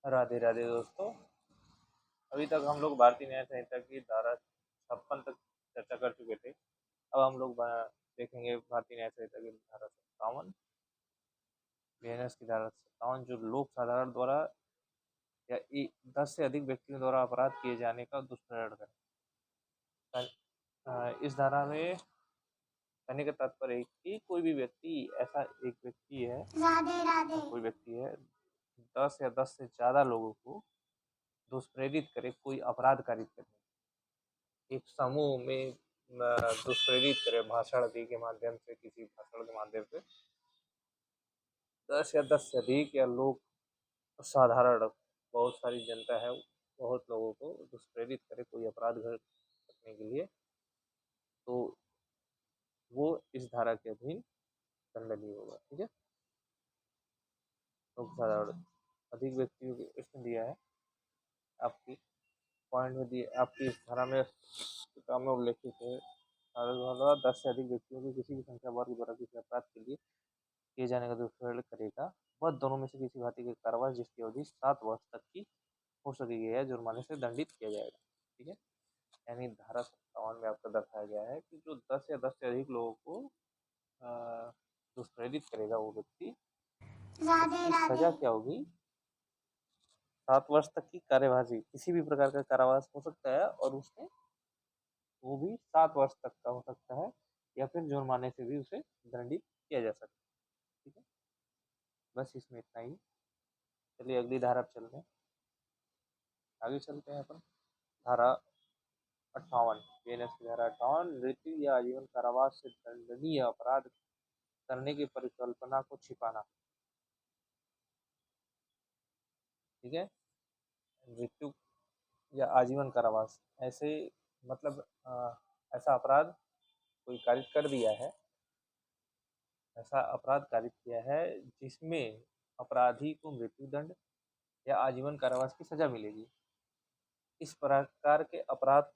राधे राधे दोस्तों। अभी तक हम लोग भारतीय न्याय संहिता की धारा 56 तक चर्चा कर चुके थे। अब हम लोग देखेंगे भारतीय न्याय संहिता की धारा 57, बीएनएस की धारा 57, जो लोक साधारण द्वारा या 10 से अधिक व्यक्तियों द्वारा अपराध किए जाने का दुष्प्रचार है। इस धारा में कहने का तात्पर्य है कि कोई भी व्यक्ति ऐसा एक व्यक्ति है, राधे राधे कोई व्यक्ति है 10 या 10 से ज्यादा लोगों को दुष्प्रेरित करे कोई अपराध कारित करने, एक समूह में दुष्प्रेरित करे भाषण दी के माध्यम से, किसी भाषण के माध्यम से 10 या 10 से अधिक या लोग साधारण बहुत सारी जनता है, बहुत लोगों को दुष्प्रेरित करे कोई अपराध करने के लिए, तो वो इस धारा के अधीन दंडनीय होगा। ठीक है, तो साधारण अधिक व्यक्तियों की इसमें दिया है, आपकी पॉइंट में दिए, आपकी इस धारा में किताब में उल्लेखित है। धारा 10 से अधिक व्यक्तियों की किसी भी संख्या वर्ग द्वारा किसी अपराध के लिए किए जाने का दुष्प्रचार करेगा, वह दोनों में से किसी भांति की कार्रवाई जिसकी अवधि 7 वर्ष तक की हो सकेगी है जुर्माने से दंडित किया जाएगा। ठीक है, यानी धारा 57 में आपको दर्शाया गया है कि जो 10 या 10 से अधिक लोगों को दुष्प्रेरित करेगा वो व्यक्ति, राधे उसकी राधे सजा क्या होगी? 7 वर्ष तक की कार्यवाही, किसी भी प्रकार का कारावास हो सकता है, और उसमें वो भी 7 वर्ष तक का हो सकता है, या फिर जुर्माने से भी उसे दंडित किया जा सकता है। ठीक है, बस इसमें इतना ही। चलिए अगली धारा पर चलते हैं, आगे चलते हैं अपन। धारा 58, बीएनएस की धारा 58, मृत्यु या आजीवन कारावास से दंडनीय अपराध करने की परिकल्पना को छिपाना। ठीक है, मृत्यु या आजीवन कारावास, ऐसे मतलब ऐसा अपराध कोई कारित कर दिया है, ऐसा अपराध कारित किया है जिसमें अपराधी को मृत्युदंड या आजीवन कारावास की सजा मिलेगी। इस प्रकार के अपराध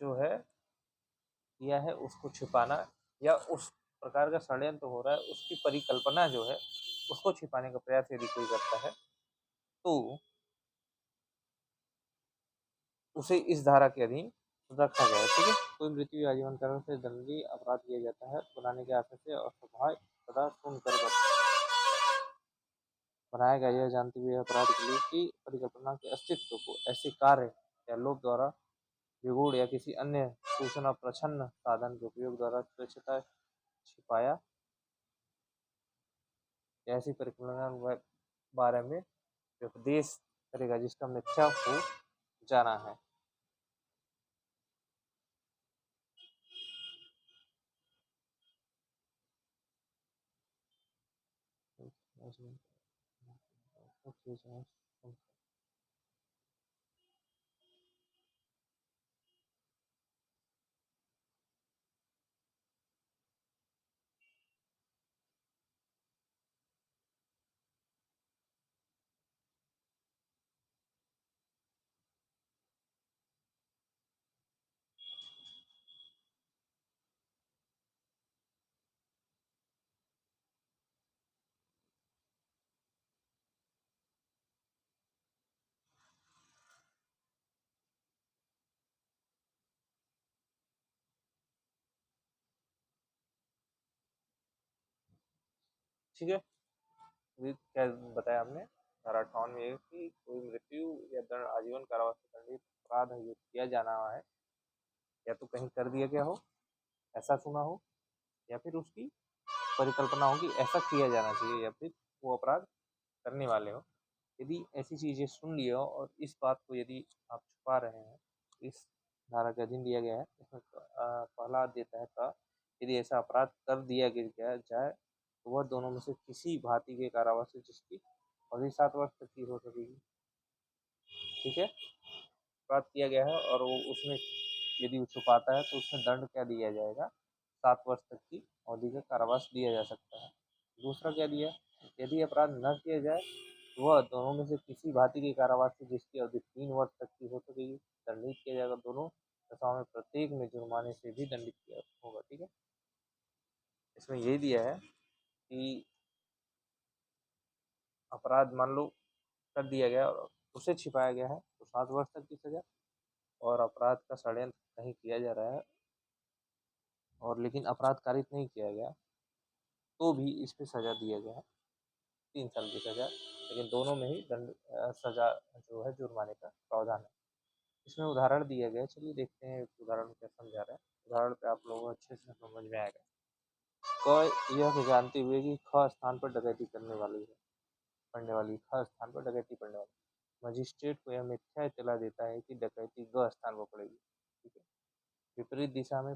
जो है किया है उसको छिपाना, या उस प्रकार का षड्यंत्र हो रहा है उसकी परिकल्पना जो है उसको छिपाने का प्रयास यदि कोई करता है, तो उसे इस धारा के अधीन रखा गया है। ठीक है, कोई मृत्यु या आजीवन कारावास से दंडनीय अपराध किया जाता है बनाने के आशय से असहाय तथा सुनकर बनाया गया, यह जानते हुए अपराध के लिए की परिकल्पना के अस्तित्व को ऐसे कार्य या लोक द्वारा विगूढ़ या किसी अन्य सूचना प्रच्छन्न साधन के उपयोग द्वारा स्वेच्छता छिपाया, ऐसी परिकल्पना बारे में उपदेश करेगा जिसका मिथ्या हो जाना है। ठीक है, अभी क्या बताया हमने, धारा 58 में कि कोई मृत्यु या दंड आजीवन कारावास से दंडित अपराध है जो किया जाना है, या तो कहीं कर दिया गया हो, ऐसा सुना हो, या फिर उसकी परिकल्पना हो कि ऐसा किया जाना चाहिए, या फिर वो अपराध करने वाले हो। यदि ऐसी चीजें सुन लिया हो और इस बात को यदि आप छुपा रहे हैं, इस धारा के अधीन दिया गया है, इसमें पहला देता है का, यदि ऐसा अपराध कर दिया गया जाए तो वह दोनों में से किसी भांति के कारावास से जिसकी अवधि 7 वर्ष तक की हो सकेगी। ठीक है, अपराध किया गया है और वो उसमें यदि वो छुपाता है तो उसमें दंड क्या दिया जाएगा? 7 वर्ष तक की अवधि का कारावास दिया जा सकता है। दूसरा क्या दिया, यदि अपराध न किया जाए तो वह दोनों में से किसी भांति के कारावास से जिसकी अवधि 3 वर्ष तक की हो सकेगी दंडित किया जाएगा। दोनों दशाओं में प्रत्येक में जुर्माने से भी दंडित किया होगा। ठीक है, इसमें यही दिया है कि अपराध मान लो कर दिया गया और उसे छिपाया गया है तो 7 वर्ष तक की सजा, और अपराध का षड्यंत्र कहीं किया जा रहा है और लेकिन अपराध कारित नहीं किया गया तो भी इस पे सजा दिया गया है 3 साल की सजा, लेकिन दोनों में ही सजा जो है जुर्माने का प्रावधान है। इसमें उदाहरण दिया गया है, चलिए देखते हैं इस उदाहरण में क्या समझा रहा है। उदाहरण पे आप लोगों को अच्छे से समझ में आएगा। क यह जानते हुए कि ख स्थान पर डकैती पड़ने वाली ख स्थान पर डकैती पड़ने वाली मजिस्ट्रेट को यह मिथ्या इत्तला देता है कि डकैती ग स्थान पर पड़ेगी, ठीक है, विपरीत दिशा में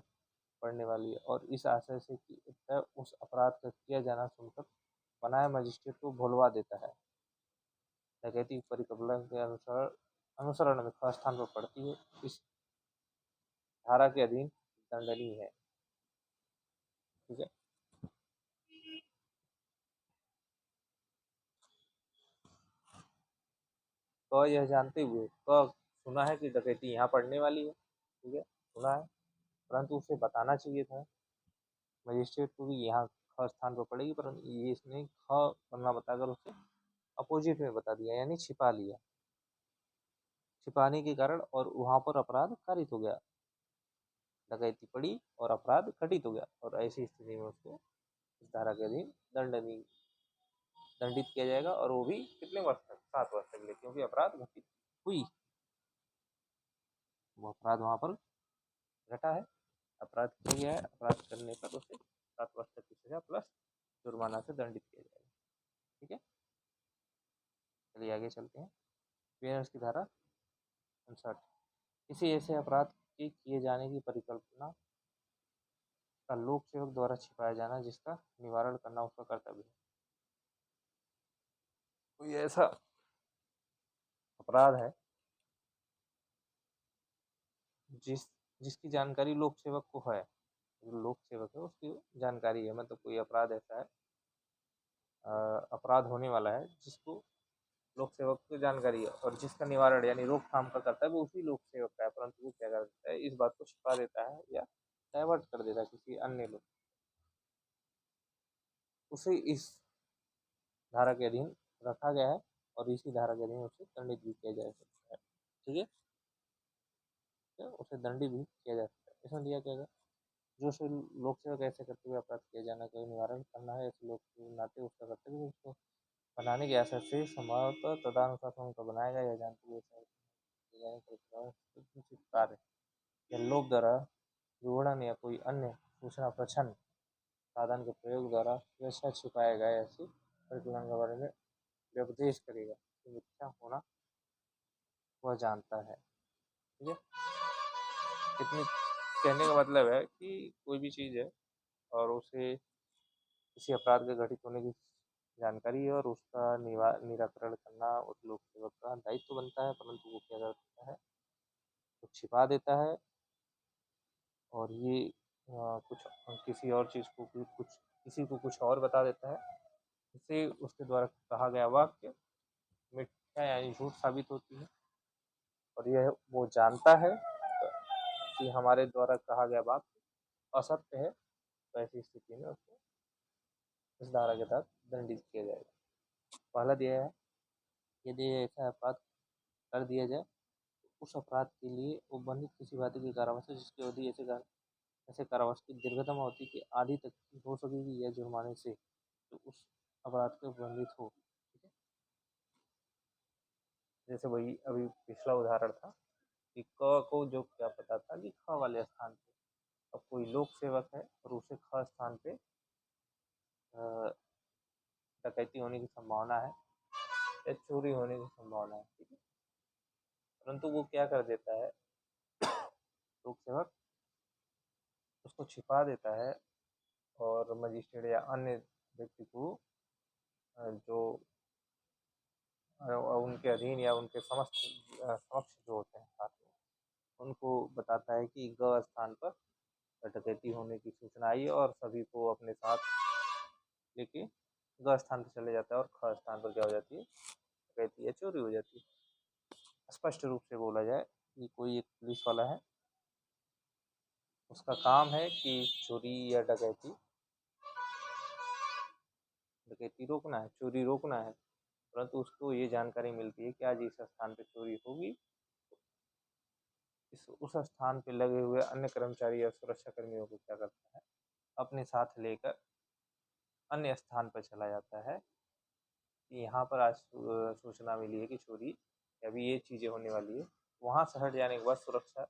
पड़ने वाली है, और इस आशय से कि उत्तर उस अपराध का किया जाना सुनकर बनाए मजिस्ट्रेट को भुलवा देता है। डकैती परिकल्पना के अनुसरण में ख स्थान पर पड़ती है, इस धारा के अधीन दंडनीय है, ठीक है। क यह जानते हुए क सुना है कि डकैती यहाँ पड़ने वाली है, ठीक है, सुना है, परंतु उसे बताना चाहिए था मजिस्ट्रेट को भी यहाँ ख स्थान पर पड़ेगी, परंतु ये इसने ख पन्ना बताकर उसे अपोजिट में बता दिया, यानी छिपा लिया। छिपाने के कारण और वहाँ पर अपराध कारित हो गया, डकैती पड़ी और अपराध घटित हो गया, और ऐसी स्थिति में उसको इस धारा के अधीन दंडित किया जाएगा, और वो भी कितने वर्ष तक, 7 वर्ष तक के लिए, क्योंकि अपराध घटित हुई, वो अपराध वहाँ पर घटा है, अपराध किया गया है, अपराध करने पर उसे 7 वर्ष तक की सजा प्लस जुर्माना से दंडित किया जाएगा, ठीक है। चलिए आगे चलते हैं। वेयर्स की धारा 59, किसी ऐसे अपराध के किए जाने की परिकल्पना का लोक सेवक द्वारा छिपाया जाना जिसका निवारण करना उसका कर्तव्य है। कोई ऐसा अपराध है जिसकी जानकारी लोक सेवक को है, जो लोक सेवक है उसकी जानकारी है, मतलब कोई अपराध ऐसा है, अपराध होने वाला है जिसको लोक सेवक को जानकारी है, और जिसका निवारण यानी रोकथाम का कर्तव्य उसी लोक सेवक का है, परंतु वो क्या कर देता है, इस बात को छिपा देता है या डाइवर्ट कर देता है किसी अन्य लोग, उसे इस धारा के अधीन रखा गया है, और इसी धारा के अधीन उसे दंडित भी किया जा सकता है, ठीक है, तो उसे दंडित भी किया जा सकता है। इसमें दिया क्या है, जो से लोक सेवक ऐसे करते हुए अपराध किया जाना का निवारण करना है, ऐसे लोग के नाते उसका कर्तव्य है उसको बनाने के आशय से संभवतः तदानुसार उनका बनाएगा या जानते हुए कार्य या लोक द्वारा विवरण या कोई अन्य सूचना प्रच्छन्न साधन के प्रयोग द्वारा वैसा छिपाया गया ऐसी परिकल्पना के बारे में व्यपदेश करेगा कि मिथ्या होना वह जानता है, ठीक है। कितनी कहने का मतलब है कि कोई भी चीज़ है और उसे किसी अपराध के घटित होने की जानकारी है और उसका निराकरण करना उस लोक सेवक का दायित्व बनता है, परंतु वो क्या करता है, तो छिपा देता है, और ये कुछ किसी और चीज़ को कुछ किसी को कुछ और बता देता है, इससे उसके द्वारा कहा गया वाक्य मिथ्या यानी झूठ साबित होती है, और यह वो जानता है कि हमारे द्वारा कहा गया वाक्य असत्य है, तो ऐसी स्थिति में उसको इस धारा के तहत दंडित किया जाएगा। पहला दिया है, यदि ऐसा अपराध कर दिया जाए तो उस अपराध के लिए उपबंधित किसी बात के कारावास है जिसकी अवधि ऐसे कारावास की दीर्घतम अवधि की आधी तक की हो सकेगी या जुर्माने से तो उस अपराध के उपबंधित हो, ठीक है। जैसे वही अभी पिछला उदाहरण था कि क को जो क्या पता था कि ख वाले स्थान पे, अब कोई लोक सेवक है और उसे ख स्थान पे डकैती होने की संभावना है या चोरी होने की संभावना है, ठीक है, परंतु वो क्या कर देता है, लोक सेवक उसको छिपा देता है और मजिस्ट्रेट या अन्य व्यक्ति को जो उनके अधीन या उनके समक्ष जो होते हैं साथ उनको बताता है कि ग स्थान पर डकैती होने की सूचना आई है, और सभी को अपने साथ लेके ग स्थान पर चले जाता है और ख स्थान पर क्या हो जाती है, डकैती या चोरी हो जाती है। स्पष्ट रूप से बोला जाए कि कोई एक पुलिस वाला है, उसका काम है कि चोरी या डकैती रोकना है, चोरी रोकना है, परंतु उसको ये जानकारी मिलती है कि आज इस स्थान पे चोरी होगी, उस स्थान पे लगे हुए अन्य कर्मचारी या सुरक्षा कर्मियों को क्या करता है, अपने साथ लेकर अन्य स्थान पर चला जाता है कि यहाँ पर आज सूचना मिली है कि चोरी या अभी ये चीज़ें होने वाली है। वहाँ से हट जाने के बाद सुरक्षा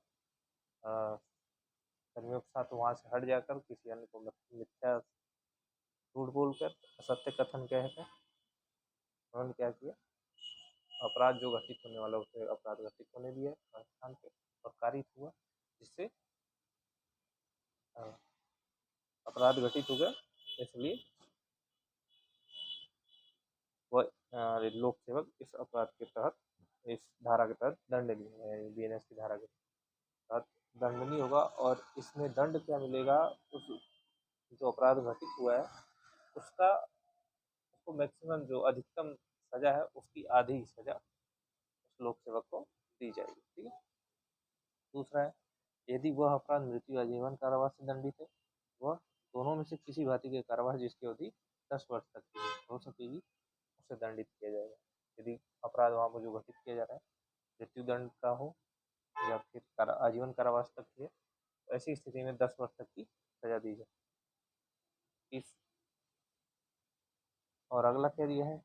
कर्मियों के साथ वहाँ से हट जाकर किसी अन्य को मिथ्या झूठ बोलकर असत्य कथन कहकर उन्होंने क्या किया, अपराध जो घटित होने वाला उसे अपराध घटित होने दिया स्थान पे और कारित हुआ, जिससे अपराध घटित हो गया। इसलिए वह लोक सेवक इस अपराध के तहत, इस धारा के तहत दंडनीय, बीएनएस की धारा के तहत दंडनीय होगा। और इसमें दंड क्या मिलेगा, उस जो अपराध घटित हुआ है उसका, उसको मैक्सिमम जो अधिकतम सजा है उसकी आधी सजा उस लोक सेवक को दी जाएगी। ठीक है। दूसरा है, यदि वह अपराध मृत्यु या जीवन कारावास से दंडित है, वह दोनों में से किसी भांति के कारावास जिसकी अवधि 10 वर्ष तक की हो सकेगी, उसे दंडित किया जाएगा। यदि अपराध वहाँ पर जो घटित किया जा रहा है मृत्यु दंड का हो या फिर आजीवन कारावास तक की है, तो ऐसी स्थिति में 10 वर्ष तक की सजा दी जाए। इस और अगला क्या दिया है,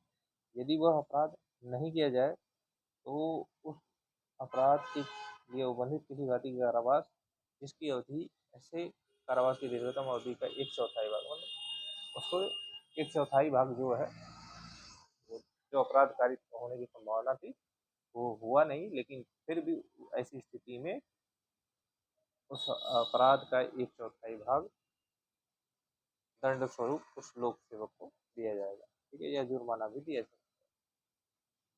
यदि वह अपराध नहीं किया जाए तो उस अपराध के लिए उल्लंघित किसी भांति का कारावास जिसकी अवधि ऐसे कारावास की दीर्घतम अवधि का 1/4 भाग, मतलब उसको 1/4 भाग जो है, जो अपराध कारित होने की संभावना थी वो हुआ नहीं, लेकिन फिर भी ऐसी स्थिति में उस अपराध का 1/4 भाग दंड स्वरूप उस लोक सेवक को दिया जाएगा। ठीक है, या जुर्माना भी दिया जाएगा।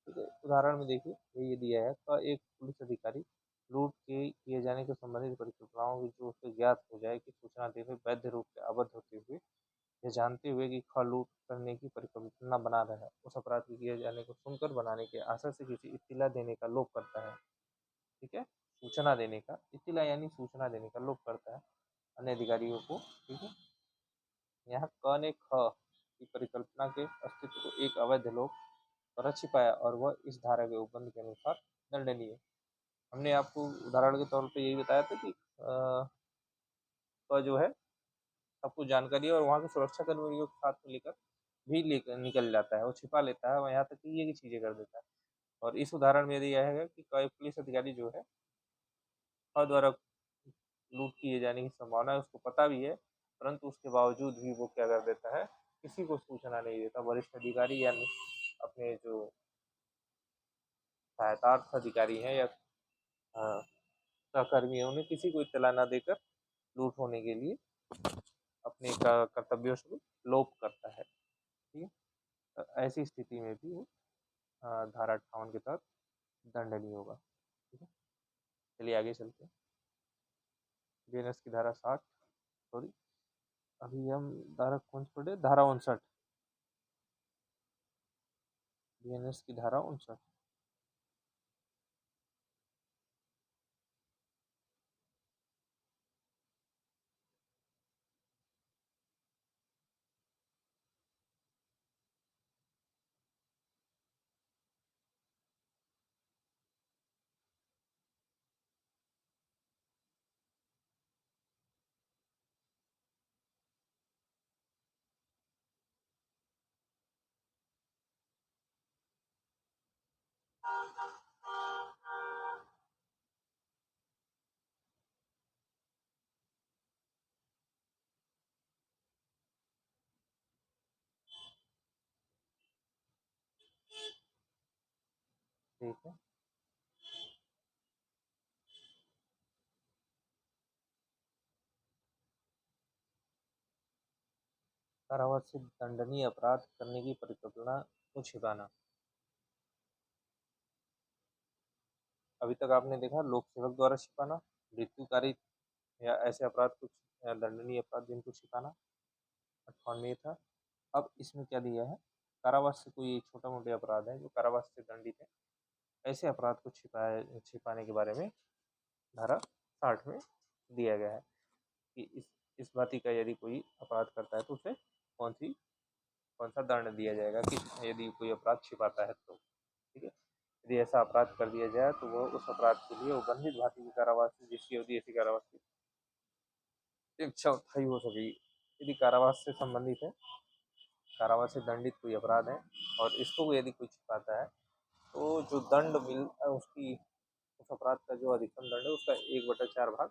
ठीक है, उदाहरण में देखिए ये दिया है का एक पुलिस अधिकारी लूट के किए जाने के संबंधित परिकल्पनाओं की जो उसे ज्ञात हो जाए की सूचना देकर वैध रूप से आबद्ध होते हुए यह जानते हुए कि ख लूट करने की परिकल्पना बना रहा है, उस अपराध के किए जाने को सुनकर बनाने के आशा से किसी इत्तिला देने का लोभ करता है। ठीक है, सूचना देने का, इत्तिला यानी सूचना देने का लोभ करता है अन्य अधिकारियों को। ठीक है, यहाँ क ने ख की परिकल्पना के अस्तित्व को एक अवैध लोभ पर छिपाया और वह इस धारा के उपबंध के अनुसार दंडनीय। हमने आपको उदाहरण के तौर पे यही बताया था कि जो है सब कुछ जानकारी है और वहाँ के सुरक्षा कर्मियों के साथ में लेकर भी लेकर निकल जाता है, वो छिपा लेता है, वह यहाँ तक कि ये की चीज़ें कर देता है। और इस उदाहरण में यदि यह है कि कोई पुलिस अधिकारी जो है द्वारा लूट किए जाने की संभावना है, उसको पता भी है, परंतु उसके बावजूद भी वो क्या कर देता है, किसी को सूचना नहीं देता। वरिष्ठ अधिकारी या अपने जो सहायतार्थ अधिकारी हैं या सहकर्मी है, उन्हें किसी को इत्तला न देकर लूट होने के लिए अपने कर्तव्यों से लोप करता है। ठीक है, तो ऐसी स्थिति में भी वो धारा 58 के तहत दंडनीय होगा। ठीक है, चलिए आगे चलते हैं। बीएनएस की धारा 60, सॉरी अभी हम धारा कौन सी पढ़े, धारा 59, बीएनएस की धारा 59। ठीक है, कारावास से दंडनीय अपराध करने की परिकल्पना को छिपाना। अभी तक आपने देखा लोक सेवक द्वारा छिपाना, मृत्युकारी या ऐसे अपराध कुछ दंडनीय अपराध जिनको छिपाना 58 में था। अब इसमें क्या दिया है, कारावास से कोई छोटा मोटे अपराध है जो कारावास से दंडित है, ऐसे अपराध को छिपाने के बारे में धारा 60 में दिया गया है कि इस भांति का यदि कोई अपराध करता है तो उसे कौन सी कौन सा दंड दिया जाएगा कि यदि कोई अपराध छिपाता है तो, ठीक है। यदि ऐसा अपराध कर दिया जाए तो वो उस अपराध के लिए उबंधित भांति की कारावास जिसकी अवधि ऐसी कारावास की 1/4 हो सकेगी। यदि कारावास से संबंधित है, कारावास से दंडित कोई अपराध है और इसको यदि कोई छिपाता है तो जो दंड मिल उसकी उस अपराध का जो अधिकतम दंड है उसका 1/4 भाग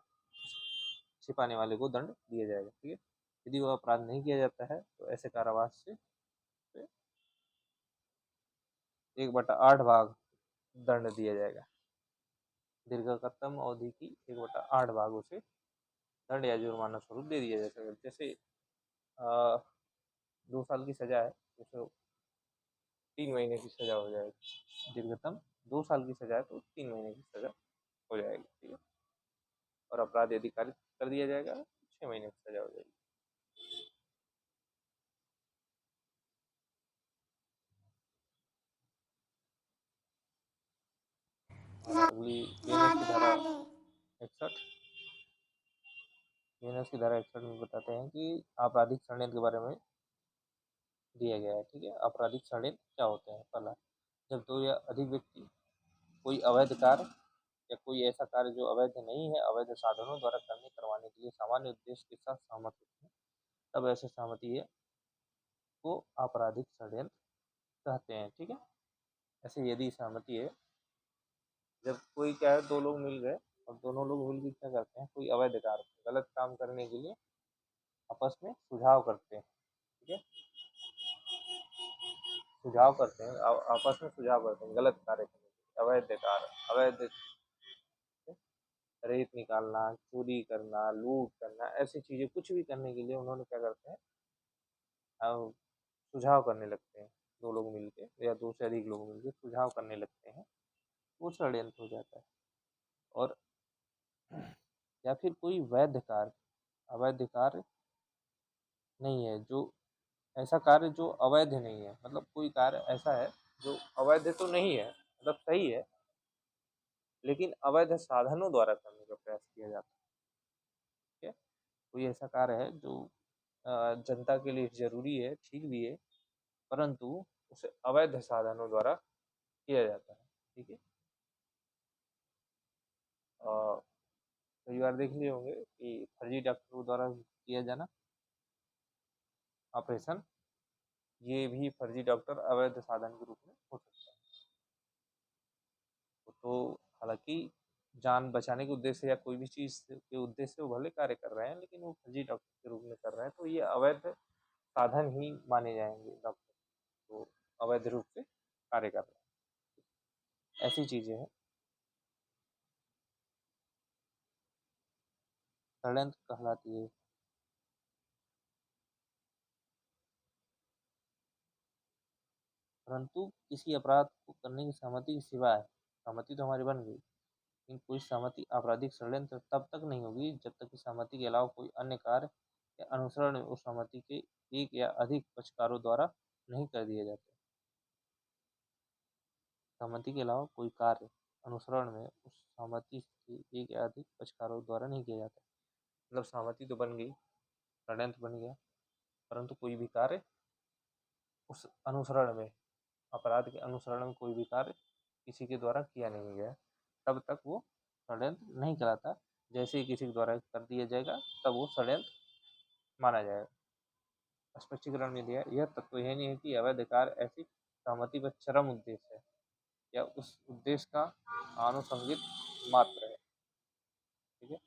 छिपाने वाले को दंड दिया जाएगा, ठीक है। यदि वह अपराध नहीं किया जाता है तो ऐसे कारावास से 1/8 भाग दंड दिया जाएगा। दीर्घतम अवधि की 1/8 भाग उसे दंड या जुर्माना स्वरूप दे दिया जाएगा। जैसे 2 साल की सजा है तो 3 महीने की सजा हो जाएगी। दीर्घतम 2 साल की सजा है तो 3 महीने की सजा हो जाएगी, ठीक है। और अपराध यदि कारित कर दिया जाएगा 6 महीने की सजा हो जाएगी। अगली बीएनएस की धारा 61 बीएनएस की धारा 61 में बताते हैं कि आपराधिक षड्यंत्र के बारे में दिया गया है, ठीक है। आपराधिक षड्यंत्र क्या होते हैं? पहला, जब 2 या अधिक व्यक्ति कोई अवैध कार्य या कोई ऐसा कार्य जो अवैध नहीं है अवैध साधनों द्वारा करवाने के लिए सामान्य उद्देश्य के साथ सहमत होते हैं, तब ऐसे सहमति है को आपराधिक षड्यंत्र कहते हैं, ठीक है। ऐसे यदि सहमति है, जब कोई क्या है 2 लोग मिल गए और दोनों लोग मिलकर क्या करते हैं, कोई अवैध कार्य गलत काम करने के लिए आपस में सुझाव करते हैं, ठीक है। सुझाव करते हैं, आपस में सुझाव करते हैं गलत कार्य करने के लिए, अवैध कार्य, अवैध रेत निकालना, चोरी करना, लूट करना, ऐसी चीजें कुछ भी करने के लिए उन्होंने क्या करते हैं, सुझाव करने लगते हैं। 2 लोग मिलके या 2 से अधिक लोग मिलके सुझाव करने लगते हैं, वो षड्यंत्र हो जाता है। और या फिर कोई वैध कार्य, अवैध कार्य नहीं है, जो ऐसा कार्य जो अवैध नहीं है, मतलब कोई कार्य ऐसा है जो अवैध तो नहीं है, मतलब सही है, लेकिन अवैध साधनों द्वारा करने का प्रयास किया जाता है, ठीक है। कोई ऐसा कार्य है जो जनता के लिए जरूरी है, ठीक भी है, परंतु उसे अवैध साधनों द्वारा किया जाता है, ठीक है। कई बार देख लिए होंगे कि फर्जी डॉक्टरों द्वारा किया जाना ऑपरेशन, ये भी फर्जी डॉक्टर अवैध साधन के रूप में हो सकता है। तो हालांकि जान बचाने के उद्देश्य या कोई भी चीज़ के उद्देश्य से वो भले कार्य कर रहे हैं, लेकिन वो फर्जी डॉक्टर के रूप में कर रहे हैं, तो ये अवैध साधन ही माने जाएंगे डॉक्टर, तो अवैध रूप से कार्य कर रहे हैं, ऐसी चीज़ें हैं। षड्यंत्र कहलाती है। परंतु किसी अपराध को करने की सहमति के सिवाय, सहमति तो हमारी बन गई, लेकिन कोई सहमति आपराधिक षड्यंत्र तब तक नहीं होगी जब तक कि सहमति के अलावा कोई अन्य कार्य या अनुसरण उस सहमति के एक या अधिक पक्षकारों द्वारा नहीं कर दिए जाते। सहमति के अलावा कोई कार्य अनुसरण में उस सहमति के एक या अधिक पक्षकारों द्वारा नहीं किया जाता। मतलब सहमति तो बन गई, षड्यंत्र बन गया, परंतु कोई भी कार्य उस अनुसरण में, अपराध के अनुसरण में कोई भी कार्य किसी के द्वारा किया नहीं गया, तब तक वो षड्यंत्र नहीं कहलाता। जैसे ही किसी के द्वारा कर दिया जाएगा तब वो षड्यंत्र माना जाएगा। स्पष्टीकरण में दिया, यह तत्व यह नहीं है कि अवैध कार्य ऐसी सहमति व चरम उद्देश्य है या उस उद्देश्य का आनुषंगिक मात्र है, ठीक है।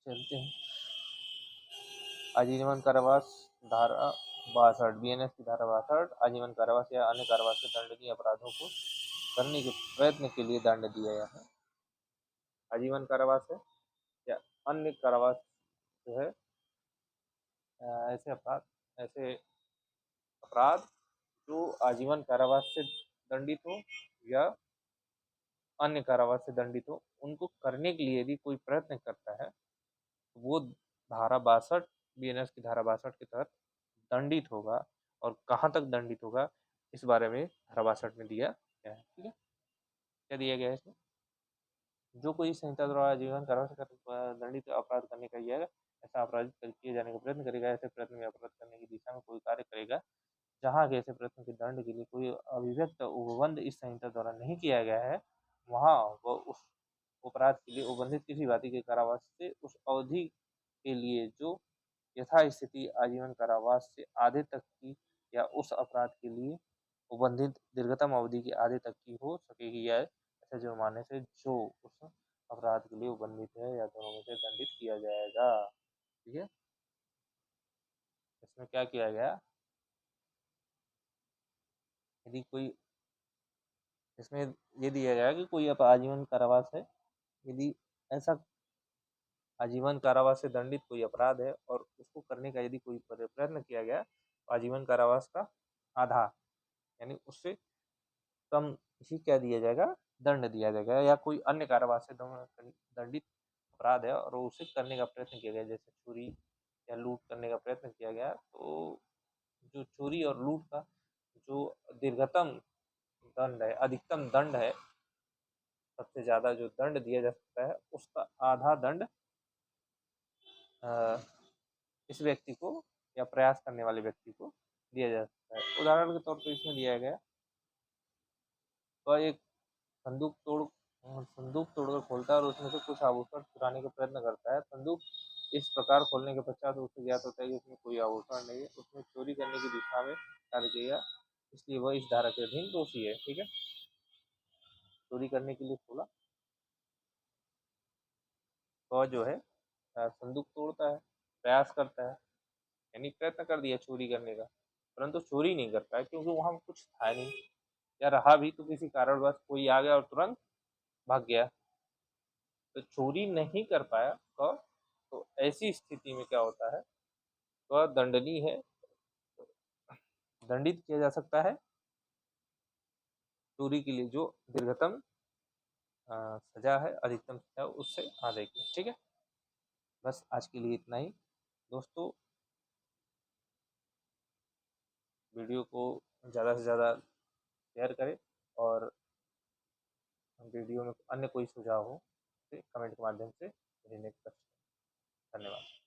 चलते हैं आजीवन कारावास धारा 62 बीएनएस की धारा 62 आजीवन कारावास या अन्य कारावास से दंडनीय अपराधों को करने के प्रयत्न के लिए दंड दिया गया है। आजीवन कारावास है या अन्य कारावास जो है ऐसे अपराध जो आजीवन कारावास से दंडित हो या अन्य कारावास से दंडित हो, उनको करने के लिए यदि कोई प्रयत्न करता है तो वो धारा 62 बीएनएस की धारा 62 के तहत दंडित होगा। और कहाँ तक दंडित होगा इस बारे में धारा 62 में दिया गया है, ठीक है। क्या दिया गया है इसमें? जो कोई संहिता द्वारा आजीवन कारावास दंडित अपराध करने का यह ऐसा अपराध किए जाने का प्रयत्न करेगा, ऐसे प्रयत्न में अपराध करने की दिशा में कोई कार्य करेगा जहाँ के ऐसे प्रयत्न के दंड के लिए कोई अभिव्यक्त उपबंध इस संहिता द्वारा नहीं किया गया है, वहाँ वह उस अपराध के लिए उबंधित किसी भांति के कारावास से उस अवधि के लिए जो यथास्थिति आजीवन कारावास से आधे तक की या उस अपराध के लिए उबंधित दीर्घतम अवधि के आधे तक की हो सकेगी, या ऐसे जुर्माने से जो उस अपराध के लिए उबंधित है या दोनों में से दंडित किया जाएगा। ठीक है, इसमें क्या किया गया, यदि कोई इसमें ये दिया गया कि कोई अब आजीवन कारावास है, यदि ऐसा आजीवन कारावास से दंडित कोई अपराध है और उसको करने का यदि कोई प्रयत्न किया गया तो आजीवन कारावास का आधा यानी उससे कम ही क्या दिया जाएगा, दंड दिया जाएगा, या कोई अन्य कारावास से दंडित अपराध है और उसे करने का प्रयत्न किया गया, जैसे चोरी या लूट करने का प्रयत्न किया गया, तो जो चोरी और लूट का जो दीर्घतम दंड है, अधिकतम दंड है, सबसे ज्यादा जो दंड दिया जा सकता है उसका आधा दंड इस व्यक्ति को या प्रयास करने वाले व्यक्ति को दिया जा सकता है। उदाहरण के तौर पर इसमें दिया गया तो एक संदूक तोड़कर खोलता है और उसमें से कुछ आभूषण चुराने का प्रयत्न करता है। संदूक इस प्रकार खोलने के पश्चात उसे ज्ञात होता है कि उसमें कोई आभूषण नहीं है, उसने चोरी करने की दिशा में कार्य किया, इसलिए वह इस धारा के अधीन दोषी है। ठीक है, चोरी करने के लिए खोला, वह जो है संदूक तोड़ता है, प्रयास करता है, यानी प्रयत्न कर दिया चोरी करने का, परंतु चोरी नहीं कर पाया क्योंकि वहां कुछ था नहीं, या रहा भी तो किसी कारणवश कोई आ गया और तुरंत भाग गया, तो चोरी नहीं कर पाया। तो ऐसी स्थिति में क्या होता है, वह दंडनीय है, दंडित किया जा सकता है चोरी के लिए जो दीर्घतम सजा है, अधिकतम सजा उससे आधे की। ठीक है, बस आज के लिए इतना ही दोस्तों। वीडियो को ज़्यादा से ज़्यादा शेयर करें और वीडियो में अन्य कोई सुझाव हो तो कमेंट के माध्यम से मुझे नेक्स्ट कर सकते हैं। धन्यवाद।